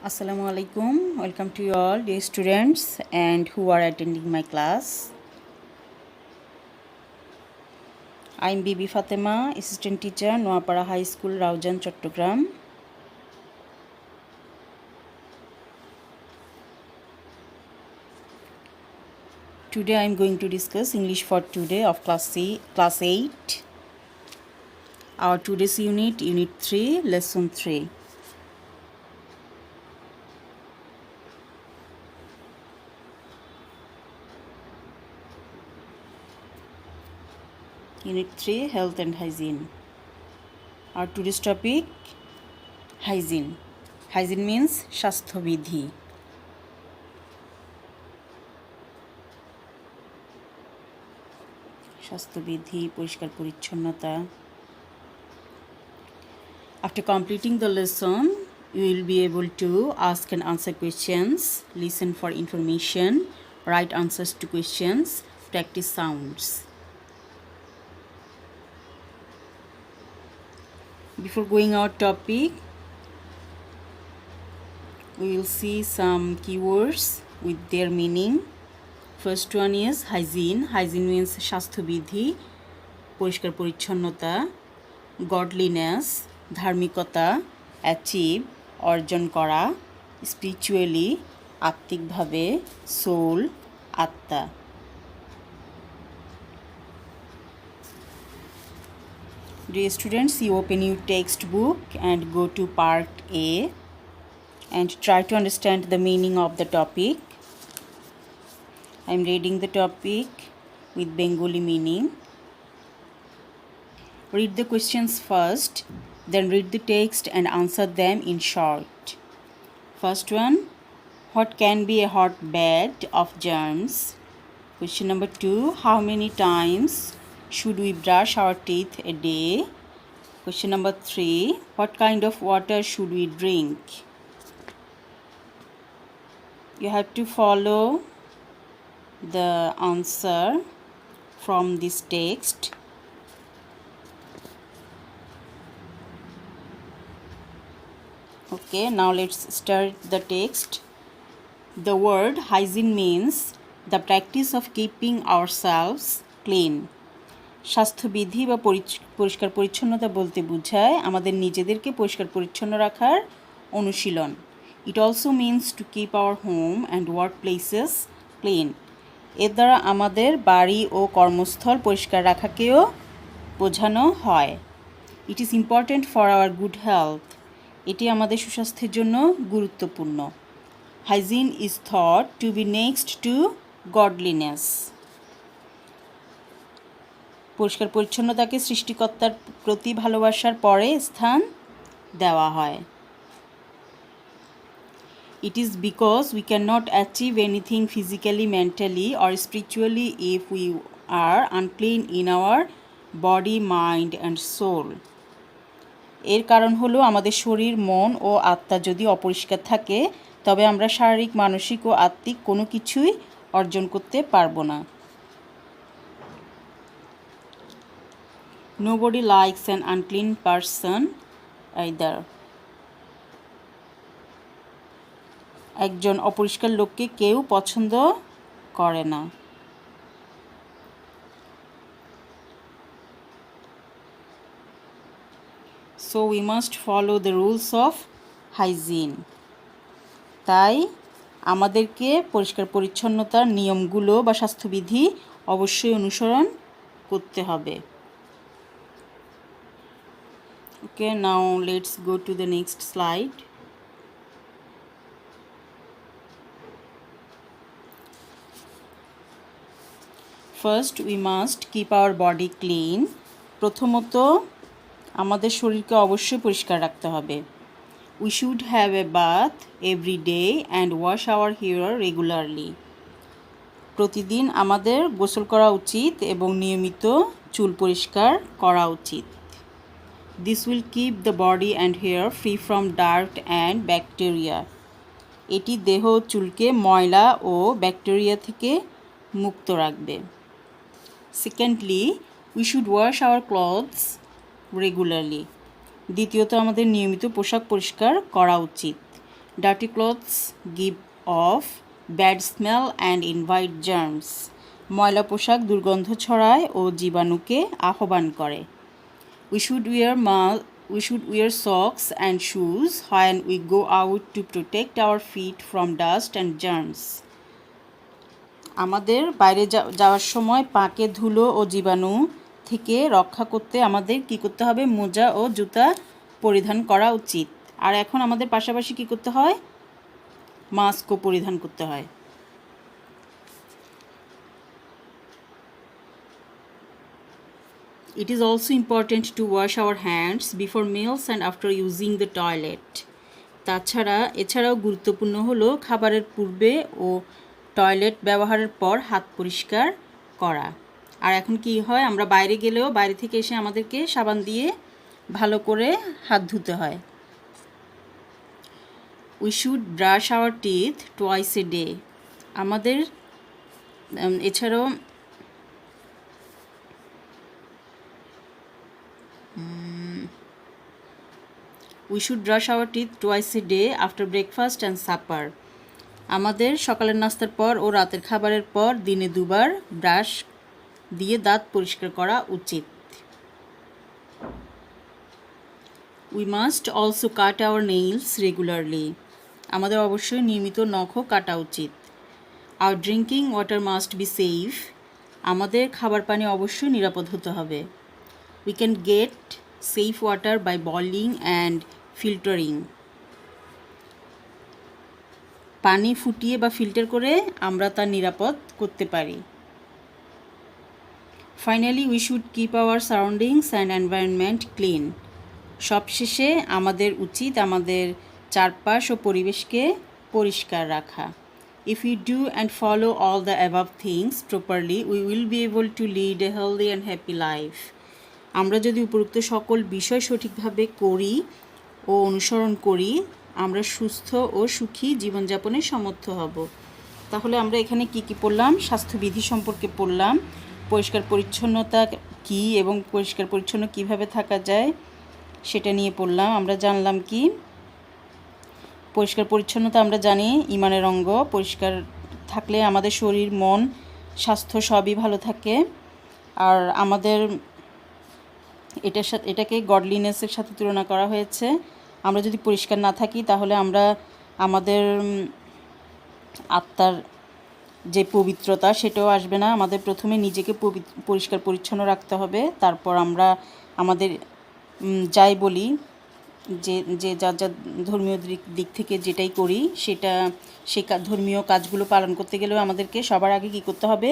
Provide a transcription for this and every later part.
Assalamu alaikum. Welcome to you all, dear students, and who are attending my class. I am Bibi Fatima, Assistant Teacher, Noapara High School, Raujan, Chattogram. Today I am going to discuss English for today of class 8. Our today's unit, Unit 3, Lesson 3. Unit 3, Health and Hygiene. Our today's topic, hygiene. Hygiene means স্বাস্থ্যবিধি. স্বাস্থ্যবিধি, পরিষ্কার পরিচ্ছন্নতা. After completing the lesson, you will be able to ask and answer questions, listen for information, write answers to questions, practice sounds. Before going our topic, we will see some keywords with their meaning. First one is hygiene. Hygiene means স্বাস্থ্যবিধি, পরিষ্কার পরিচ্ছন্নতা. Godliness, ধার্মিকতা. Achieve, অর্জন করা. Spiritually, আত্মিকভাবে. Soul, আত্মা. Dear students, you open your textbook and go to part A and try to understand the meaning of the topic. I am reading the topic with Bengali meaning. Read the questions first, then read the text and answer them in short. First one, what can be a hotbed of germs? Question number 2, how many times should we brush our teeth a day? Question number 3, what kind of water should we drink? You have to follow the answer from this text. Okay, now let's start the text. The word hygiene means the practice of keeping ourselves clean. স্বাস্থ্যবিধি বা পরিষ্কার পরিচ্ছন্নতা বলতে বোঝায় আমাদের নিজেদেরকে পরিষ্কার পরিচ্ছন্ন রাখার অনুশীলন. It also means to keep our home and workplaces clean. এর দ্বারা আমাদের বাড়ি ও কর্মস্থল পরিষ্কার রাখাকেও বোঝানো হয়. It is important for our good health. এটি আমাদের সুস্বাস্থ্যের জন্য গুরুত্বপূর্ণ. Hygiene is thought to be next to godliness. পরিষ্কার পরিচ্ছন্নতাকে সৃষ্টিকর্তার প্রতি ভালোবাসার পরে স্থান দেওয়া হয়. It is because we cannot achieve anything physically, mentally or spiritually if we are unclean in our body, mind and soul. এর কারণ হলো আমাদের শরীর, মন ও আত্মা যদি অপরিষ্কার থাকে তবে আমরা শারীরিক, মানসিক ও আত্মিক কোনো কিছুই অর্জন করতে পারবো না. Nobody likes an unclean person either. একজন অপরিষ্কার লোককে কেউ পছন্দ করে না. So we must follow the rules of hygiene. তাই আমাদেরকে পরিষ্কার পরিচ্ছন্নতার নিয়মগুলো বা স্বাস্থ্যবিধি অবশ্যই অনুসরণ করতে হবে. Okay, now let's go to the next slide. First, we must keep our body clean. প্রথমত আমাদের শরীরকে অবশ্যই পরিষ্কার রাখতে হবে. We should have a bath every day and wash our hair regularly. প্রতিদিন আমাদের গোসল করা উচিত এবং নিয়মিত চুল পরিষ্কার করা উচিত. This will keep the body and hair free from dirt and bacteria. এটি দেহ ও চুলকে ময়লা ও ব্যাকটেরিয়া থেকে মুক্ত রাখবে. Secondly, we should wash our clothes regularly. দ্বিতীয়ত আমাদের নিয়মিত পোশাক পরিষ্কার করা উচিত. Dirty clothes give off bad smell and invite germs. ময়লা পোশাক দুর্গন্ধ ছড়ায় ও জীবাণুকে আহ্বান করে। We should wear socks and shoes when we go out to protect our feet from dust and germs. আমাদের বাইরে যাওয়ার সময় পাকে ধুলো ও জীবাণু থেকে রক্ষা করতে আমাদের কি করতে হবে? মোজা ও জুতা পরিধান করা উচিত। আর এখন আমাদের পাশাপাশি কি করতে হয়? মাস্কও পরিধান করতে হয়। It is also important to wash our hands before meals and after using the toilet. এছাড়াও গুরুত্বপূর্ণ হলো খাবারের পূর্বে ও টয়লেট ব্যবহারের পর হাত পরিষ্কার করা। আর এখন কি হয়? আমরা বাইরে গেলেও বাইরে থেকে এসে আমাদেরকে সাবান দিয়ে ভালো করে হাত ধুতে হয়। We should brush our teeth twice a day. আমাদের এছাড়াও We should brush our teeth twice a day after breakfast and supper. আমাদের সকালের নাস্তার পর ও রাতের খাবারের পর দিনে দুবার ব্রাশ দিয়ে দাঁত পরিষ্কার করা উচিত। We must also cut our nails regularly. আমাদের অবশ্যই নিয়মিত নখও কাটা উচিত। Our drinking water must be safe. আমাদের খাবার পানি অবশ্যই নিরাপদ হতে হবে। We can get safe water by boiling and filtering. পানি ফুটিয়ে বা ফিল্টার করে আমরা তা নিরাপদ করতে পারি। Finally, we should keep our surroundings and environment clean. সবশেষে আমাদের উচিত আমাদের চারপাশ ও পরিবেশকে পরিষ্কার রাখা। If we do and follow all the above things properly, we will be able to lead a healthy and happy life. আমরা যদি উপরোক্ত সকল বিষয় সঠিকভাবে করি ও অনুসরণ করি, আমরা সুস্থ ও সুখী জীবনযাপনে সমর্থ হব। তাহলে আমরা এখানে কি কি পড়লাম? স্বাস্থ্যবিধি সম্পর্কে পড়লাম, পরিষ্কার পরিচ্ছন্নতা কি এবং পরিষ্কার পরিচ্ছন্ন কিভাবে থাকা যায় সেটা নিয়ে পড়লাম। আমরা জানলাম কি পরিষ্কার পরিচ্ছন্নতা আমরা জানি ইমানের অঙ্গ। পরিষ্কার থাকলে আমাদের শরীর, মন, স্বাস্থ্য সবই ভালো থাকে। আর আমাদের এটাকে গডলিনেসের সাথে তুলনা করা হয়েছে। আমরা যদি পরিষ্কার না থাকি তাহলে আমরা আমাদের আত্মার যে পবিত্রতা সেটাও আসবে না। আমাদের প্রথমে নিজেকে পরিষ্কার পরিচ্ছন্ন রাখতে হবে, তারপর আমরা আমাদের যাই বলি যে যার ধর্মীয় দিক থেকে যেটাই করি সেটা সেই ধর্মীয় কাজগুলো পালন করতে গেলেও আমাদেরকে সবার আগে কী করতে হবে?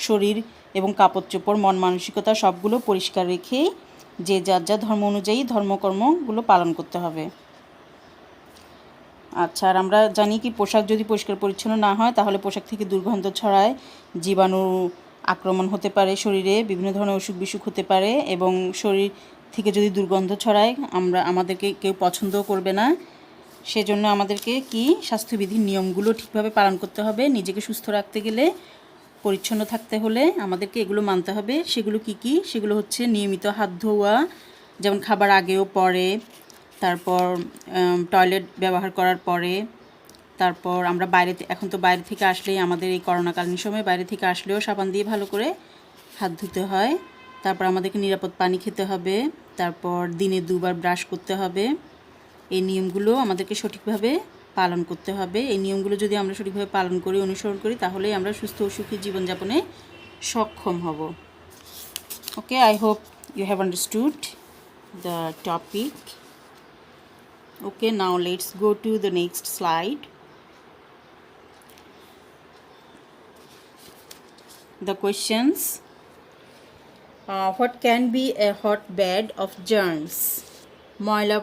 শরীর এবং কাপড় চোপড়, মন মানসিকতা সবগুলো পরিষ্কার রেখেই যে যার ধর্ম অনুযায়ী ধর্মকর্মগুলো পালন করতে হবে। আচ্ছা, আর আমরা জানি কি পোশাক যদি পরিষ্কার পরিচ্ছন্ন না হয় তাহলে পোশাক থেকে দুর্গন্ধ ছড়ায়, জীবাণু আক্রমণ হতে পারে, শরীরে বিভিন্ন ধরনের অসুখ বিসুখ হতে পারে এবং শরীর থেকে যদি দুর্গন্ধ ছড়ায় আমাদেরকে কেউ পছন্দও করবে না। সেজন্য আমাদেরকে কি স্বাস্থ্যবিধির নিয়মগুলো ঠিকভাবে পালন করতে হবে। নিজেকে সুস্থ রাখতে গেলে, পরিচ্ছন্ন থাকতে হলে আমাদেরকে এগুলো মানতে হবে। সেগুলো কি কি? সেগুলো হচ্ছে নিয়মিত হাত ধোয়া, যেমন খাবার আগেও পরে, তারপর টয়লেট ব্যবহার করার পরে, তারপর আমরা এখন তো বাইরে থেকে আসলেই আমাদের এই করোনাকালীন সময়ে বাইরে থেকে আসলেও সাবান দিয়ে ভালো করে হাত ধুতে হয়। তারপর আমাদেরকে নিরাপদ পানি খেতে হবে, তারপর দিনে দুবার ব্রাশ করতে হবে। এই নিয়মগুলো আমাদেরকে সঠিকভাবে পালন করতে হবে। এই নিয়মগুলো যদি আমরা সঠিকভাবে পালন করি, অনুসরণ করি, তাহলেই আমরা সুস্থ ও সুখী জীবনযাপনে সক্ষম হব। Okay, I hope you have understood the topic. Okay, now let's go to the next slide. The questions. What can be a hotbed of germs? ময়লা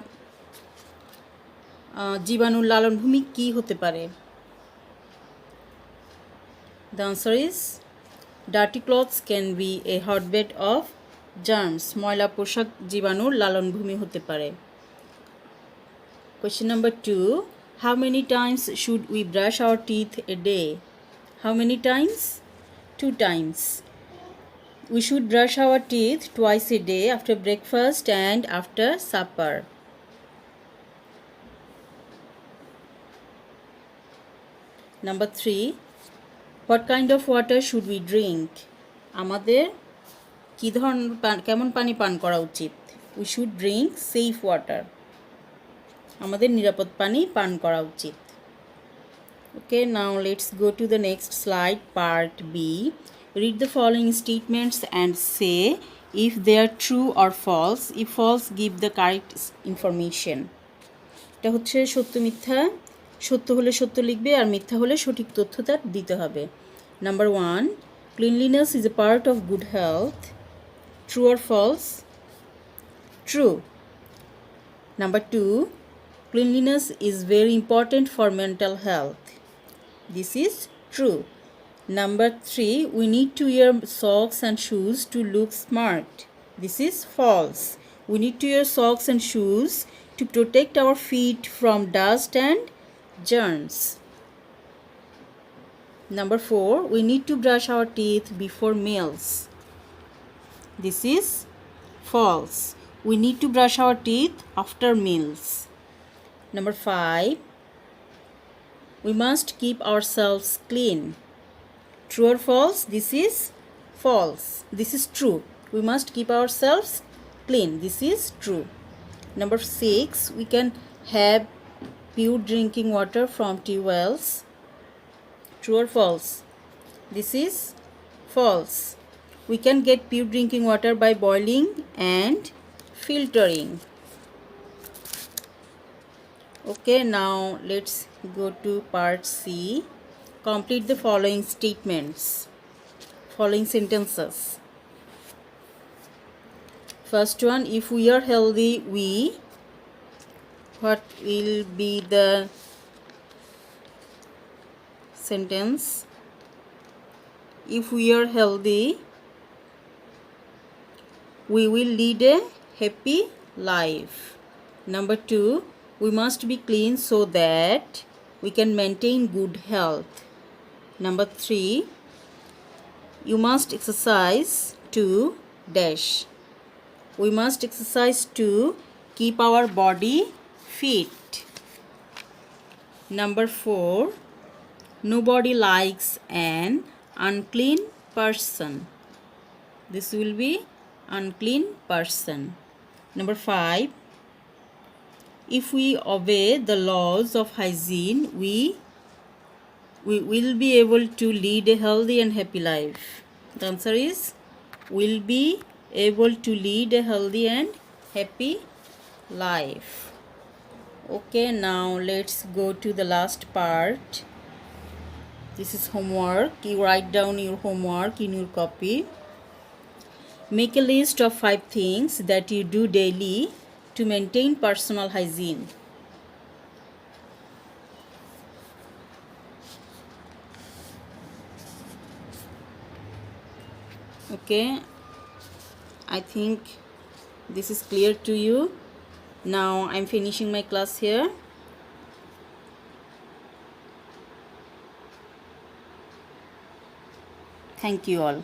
জীবাণুর লালনভূমি কি হতে পারে? The answer is dirty clothes can be a hotbed of germs. ময়লা পোশাক জীবাণুর লালনভূমি হতে পারে। Question number 2. How many times should we brush our teeth a day? How many times? 2 times. We should brush our teeth twice a day after breakfast and after supper. Number 3, what kind of water should we drink? আমাদের কি ধরনের কেমন পানি পান করা উচিত? We should drink safe water. আমাদের নিরাপদ পানি পান করা উচিত। Okay, now let's go to the next slide, part B. Read the following statements and say if they are true or false. If false, give the correct information. এটা হচ্ছে সত্য মিথ্যা, সত্য হলে সত্য লিখবে আর মিথ্যা হলে সঠিক তথ্যটা দিতে হবে। Number 1, cleanliness is a part of good health. True or false? True. Number 2, cleanliness is very important for mental health. This is true. Number 3, we need to wear socks and shoes to look smart. This is false. We need to wear socks and shoes to protect our feet from dust and germs. Number 4, we need to brush our teeth before meals. This is false. We need to brush our teeth after meals. Number 5, we must keep ourselves clean. True or false? This is false. This is true. We must keep ourselves clean. This is true. Number 6, we can have pure drinking water from tube wells. True or false? This is false. We can get pure drinking water by boiling and filtering. Okay, now let's go to part C. Complete the following statements, following sentences. First one, if we are healthy, what will be the sentence? If we are healthy, we will lead a happy life. Number 2, we must be clean so that we can maintain good health. Number 3, you must exercise to dash. We must exercise to keep our body fit. Number 4, nobody likes an unclean person. This will be unclean person. Number 5, if we obey the laws of hygiene, we will be able to lead a healthy and happy life. The answer is will be able to lead a healthy and happy life. Okay, now let's go to the last part. This is homework. You write down your homework in your copy. Make a list of 5 things that you do daily to maintain personal hygiene. Okay, I think this is clear to you. Now I'm finishing my class here. Thank you all.